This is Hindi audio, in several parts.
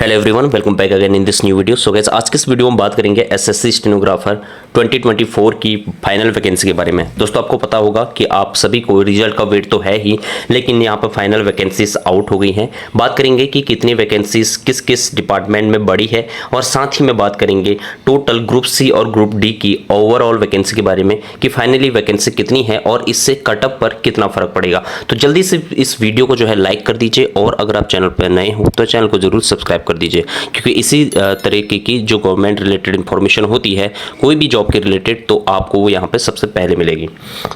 Hello everyone, welcome back again in this new video. So guys, आज के इस वीडियो में बात करेंगे एसएससी स्टेनोग्राफर 2024 की फाइनल वैकेंसी के बारे में। दोस्तों, आपको पता होगा कि आप सभी को रिजल्ट का वेट तो है ही, लेकिन यहाँ पर फाइनल वैकेंसीज आउट हो गई हैं। बात करेंगे कि कितनी वैकेंसीज किस किस डिपार्टमेंट में बढ़ी है, और साथ ही में बात करेंगे टोटल ग्रुप सी और ग्रुप डी की ओवरऑल वैकेंसी के बारे में कि फाइनली वैकेंसी कितनी है और इससे कटअप पर कितना फर्क पड़ेगा। तो जल्दी से इस वीडियो को जो है लाइक कर दीजिए, और अगर आप चैनल पर नए हो तो चैनल को जरूर सब्सक्राइब कर दीजिए, क्योंकि इसी तरीके की जो गवर्नमेंट रिलेटेड इंफॉर्मेशन होती है कोई भी जॉब के रिलेटेड, तो आपको वो यहाँ पे सबसे पहले मिलेगी।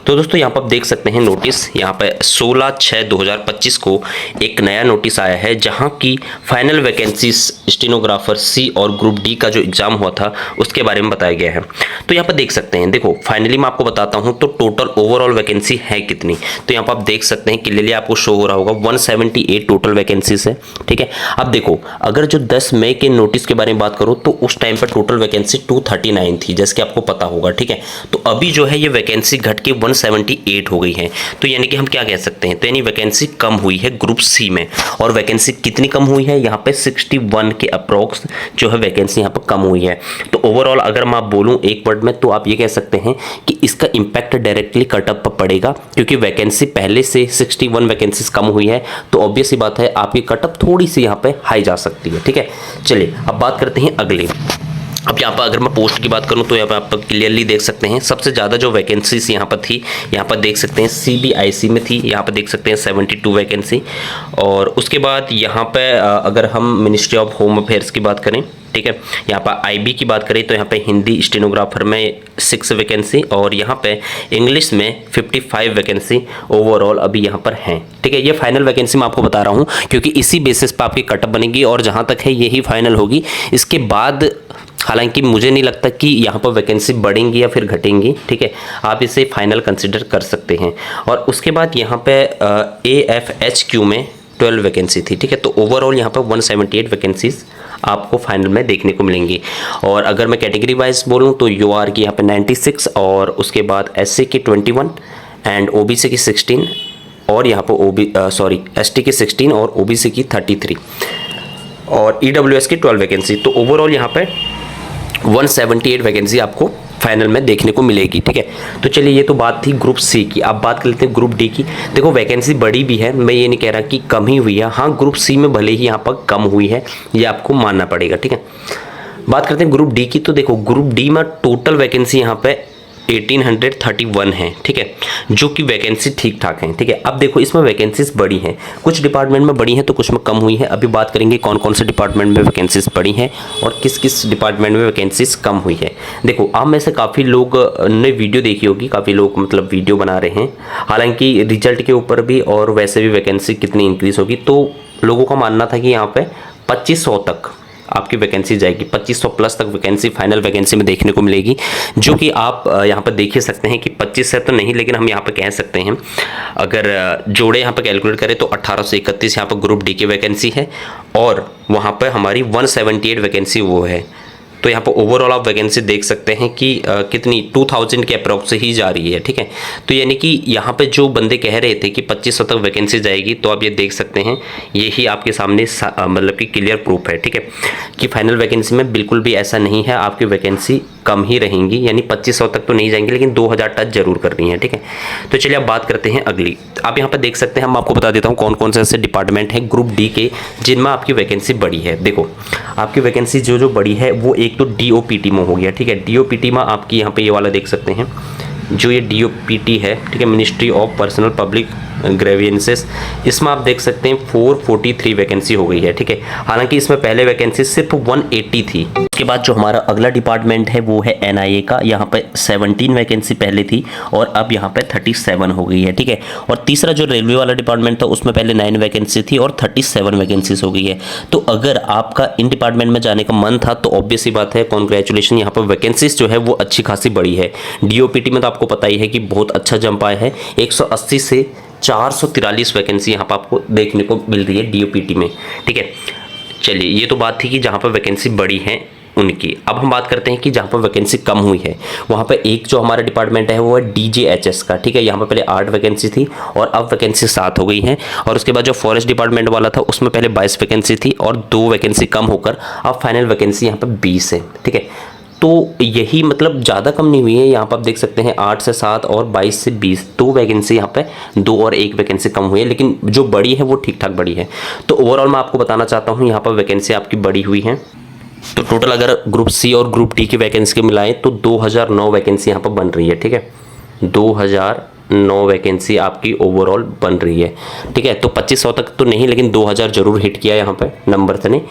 तो दोस्तों, यहाँ पर आप देख सकते हैं नोटिस, यहाँ पे 16/6/2025 को एक नया नोटिस आया है, जहाँ की फाइनल वैकेंसी स्टेनोग्राफर सी और ग्रुप डी का जो एग्जाम हुआ था उसके बारे में बताया गया है। तो यहाँ पर देख सकते हैं, देखो फाइनली मैं आपको बताता हूँ तो टोटल ओवरऑल वैकेंसी है कितनी। तो यहाँ पर आप देख सकते हैं क्लियरली आपको शो हो रहा होगा 178 टोटल वैकेंसीज है। ठीक है, अब देखो अगर जो 10 मई के नोटिस के बारे में बात करो तो उस टाइम पर टोटल वैकेंसी 239 थी, जैसे कि आपको पता होगा। ठीक है, तो अभी जो है ये वैकेंसी घट के 178 हो गई है। तो यानी कि हम क्या कह सकते हैं, तो यानी वैकेंसी कम हुई है ग्रुप सी में। और वैकेंसी कितनी कम हुई है, यहाँ पे 61 के अप्रोक्स जो है वैकेंसी यहाँ पर कम हुई है। तो ओवरऑल अगर मैं बोलूँ एक वर्ड में, तो आप ये कह सकते हैं कि इसका इंपैक्ट डायरेक्टली कटअप पर पड़ेगा, क्योंकि वैकेंसी पहले से 61 वैकेंसीज कम हुई है। तो ऑब्वियस सी बात है आपकी कटअप थोड़ी सी यहाँ पे हाई जा सकती है। ठीक है, चलिए अब बात करते हैं अगले। अब यहाँ पर अगर मैं पोस्ट की बात करूँ तो यहाँ पर आप क्लियरली देख सकते हैं सबसे ज़्यादा जो वैकेंसीज यहाँ पर थी, यहाँ पर देख सकते हैं CBIC में थी, यहाँ पर देख सकते हैं 72 वैकेंसी। और उसके बाद यहाँ पे अगर हम मिनिस्ट्री ऑफ होम अफेयर्स की बात करें, ठीक है, यहाँ पर IB की बात करें तो यहाँ पे हिंदी स्टेनोग्राफर में 6 वैकेंसी, और यहाँ पे इंग्लिश में 55 वैकेंसी ओवरऑल अभी यहाँ पर हैं। ठीक है, ये फाइनल वैकेंसी मैं आपको बता रहा हूँ, क्योंकि इसी बेसिस पर आपकी कटअप बनेगी, और जहाँ तक है यही फाइनल होगी। इसके बाद हालांकि मुझे नहीं लगता कि यहाँ पर वैकेंसी बढ़ेंगी या फिर घटेंगी। ठीक है, आप इसे फाइनल कंसिडर कर सकते हैं। और उसके बाद यहाँ पे AFHQ में 12 वैकेंसी थी। ठीक है, तो ओवरऑल यहाँ पर 178 वैकेंसीज आपको फाइनल में देखने को मिलेंगी। और अगर मैं कैटेगरी वाइज बोलूँ तो UR की यहाँ पे 96, और उसके बाद SC की 21 एंड OBC की 16, और यहाँ पर ST की 16 और OBC की 33, और EWS की 12 वैकेंसी। तो ओवरऑल यहाँ पे 178 वैकेंसी आपको फाइनल में देखने को मिलेगी। ठीक है, तो चलिए ये तो बात थी ग्रुप सी की। अब बात कर लेते हैं ग्रुप डी की। देखो वैकेंसी बढ़ी भी है, मैं ये नहीं कह रहा कि कम ही हुई है। हाँ, ग्रुप सी में भले ही यहाँ पर कम हुई है, ये आपको मानना पड़ेगा। ठीक है, बात करते हैं ग्रुप डी की। तो देखो ग्रुप डी में टोटल वैकेंसी यहाँ पे 1831 है। ठीक है, जो कि वैकेंसी ठीक ठाक है। ठीक है, अब देखो इसमें वैकेंसीज बढ़ी हैं, कुछ डिपार्टमेंट में बढ़ी हैं तो कुछ में कम हुई है। अभी बात करेंगे कौन कौन से डिपार्टमेंट में वैकेंसीज बढ़ी हैं और किस किस डिपार्टमेंट में वैकेंसीज कम हुई है। देखो आप में से काफ़ी लोग ने वीडियो देखी होगी, काफ़ी लोग मतलब वीडियो बना रहे हैं, हालांकि रिजल्ट के ऊपर भी और वैसे भी वैकेंसी कितनी इंक्रीज होगी। तो लोगों का मानना था कि यहाँ पे 2500 तक आपकी वैकेंसी जाएगी, 2500 प्लस तक वैकेंसी फाइनल वैकेंसी में देखने को मिलेगी, जो कि आप यहाँ पर देख ही सकते हैं कि 25 से तो नहीं, लेकिन हम यहाँ पर कह सकते हैं अगर जोड़े यहाँ पर कैलकुलेट करें तो 1831 यहाँ पर ग्रुप डी की वैकेंसी है, और वहाँ पर हमारी 178 वैकेंसी वो है। तो यहाँ पर ओवरऑल आप वैकेंसी देख सकते हैं कि कितनी 2000 के अप्रॉक्स से ही जा रही है। ठीक है, तो यानी कि यहाँ पे जो बंदे कह रहे थे कि 2500 तक वैकेंसी जाएगी, तो आप ये देख सकते हैं, यही आपके सामने मतलब कि क्लियर प्रूफ है। ठीक है, कि फाइनल वैकेंसी में बिल्कुल भी ऐसा नहीं है, आपकी वैकेंसी कम ही रहेंगी, यानी 2500 तक तो नहीं जाएंगे, लेकिन 2000 टच जरूर कर रही है। ठीक है, तो चलिए अब बात करते हैं अगली। आप यहाँ पर देख सकते हैं, हम आपको बता देता हूँ कौन कौन से ऐसे डिपार्टमेंट हैं ग्रुप डी के जिनमें आपकी वैकेंसी बढ़ी है। देखो आपकी वैकेंसी जो बड़ी है वो एक तो DOPT में हो गया। ठीक है, DOPT में आपकी यहाँ पे ये वाला देख सकते हैं, जो ये DOPT है, ठीक है, ministry of personnel public grievances, इसमें आप देख सकते हैं 443 वैकेंसी हो गई है। ठीक है, हालांकि इसमें पहले वैकेंसी सिर्फ 180 थी। उसके बाद जो हमारा अगला डिपार्टमेंट है वो है NIA का, यहाँ पे 17 वैकेंसी पहले थी और अब यहाँ पे 37 हो गई है। ठीक है, और तीसरा जो रेलवे वाला डिपार्टमेंट था उसमें पहले 9 वैकेंसी थी और 37 वैकेंसीज हो गई है। तो अगर आपका इन डिपार्टमेंट में जाने का मन था तो ऑब्वियस ही बात है, कॉन्ग्रेचुलेशन, यहाँ पर वैकेंसीज जो है वो अच्छी खासी बड़ी है। DOPT में तो आपको पता ही है कि बहुत अच्छा जंप आया है, 180 से 443 वैकेंसी यहाँ पर आपको देखने को मिल रही है DOPT में। ठीक है, चलिए ये तो बात थी कि जहाँ पर वैकेंसी बड़ी है उनकी। अब हम बात करते हैं कि जहाँ पर वैकेंसी कम हुई है वहाँ पर एक जो हमारा डिपार्टमेंट है वो है DJHS का, ठीक है। यहाँ पर पहले 8 वैकेंसी थी और अब वैकेंसी 7 हो गई है। और उसके बाद जो फॉरेस्ट डिपार्टमेंट वाला था उसमें पहले 22 वैकेंसी थी और 2 वैकेंसी कम होकर अब फाइनल वैकेंसी यहाँ पर 20 है, ठीक है। तो यही मतलब ज़्यादा कम नहीं हुई है, यहाँ पर आप देख सकते हैं 8 से 7 और 22 से 20, 2 वैकेंसी यहाँ पे 2 और 1 वैकेंसी कम हुई है, लेकिन जो बड़ी है वो ठीक ठाक बड़ी है। तो ओवरऑल मैं आपको बताना चाहता हूँ यहाँ पर वैकेंसी आपकी बड़ी हुई है। तो टोटल अगर ग्रुप सी और ग्रुप डी की वैकेंसी को मिलाएं तो 2009 वैकेंसी यहाँ पर बन रही है, ठीक है। 2009 वैकेंसी आपकी ओवरऑल बन रही है, ठीक है। तो 2500 तक तो नहीं, लेकिन 2000 जरूर हिट किया यहाँ पे नंबर से ने।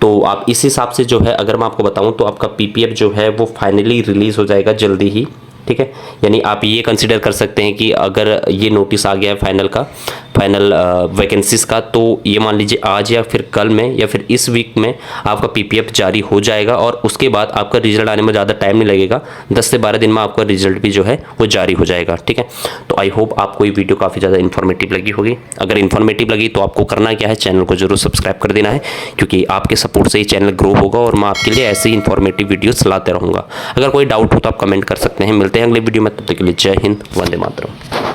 तो आप इस हिसाब से जो है अगर मैं आपको बताऊं तो आपका PPF जो है वो फाइनली रिलीज हो जाएगा जल्दी ही, ठीक है। यानी आप ये कंसीडर कर सकते हैं कि अगर ये नोटिस आ गया है फाइनल वैकेंसीज का, तो ये मान लीजिए आज या फिर कल में या फिर इस वीक में आपका PPF जारी हो जाएगा और उसके बाद आपका रिजल्ट आने में ज़्यादा टाइम नहीं लगेगा, 10 से 12 दिन में आपका रिजल्ट भी जो है वो जारी हो जाएगा, ठीक है। तो आई होप आपको ये वीडियो काफ़ी ज़्यादा इन्फॉर्मेटिव लगी होगी। अगर इन्फॉर्मेटिव लगी तो आपको करना क्या है, चैनल को जरूर सब्सक्राइब कर देना है, क्योंकि आपके सपोर्ट से ही चैनल ग्रो होगा और मैं आपके लिए ऐसे ही इन्फॉर्मेटिव वीडियोस लाते रहूँगा। अगर कोई डाउट हो तो आप कमेंट कर सकते हैं। मिलते हैं अगले वीडियो में, तब तक के लिए जय हिंद, वंदे मातरम।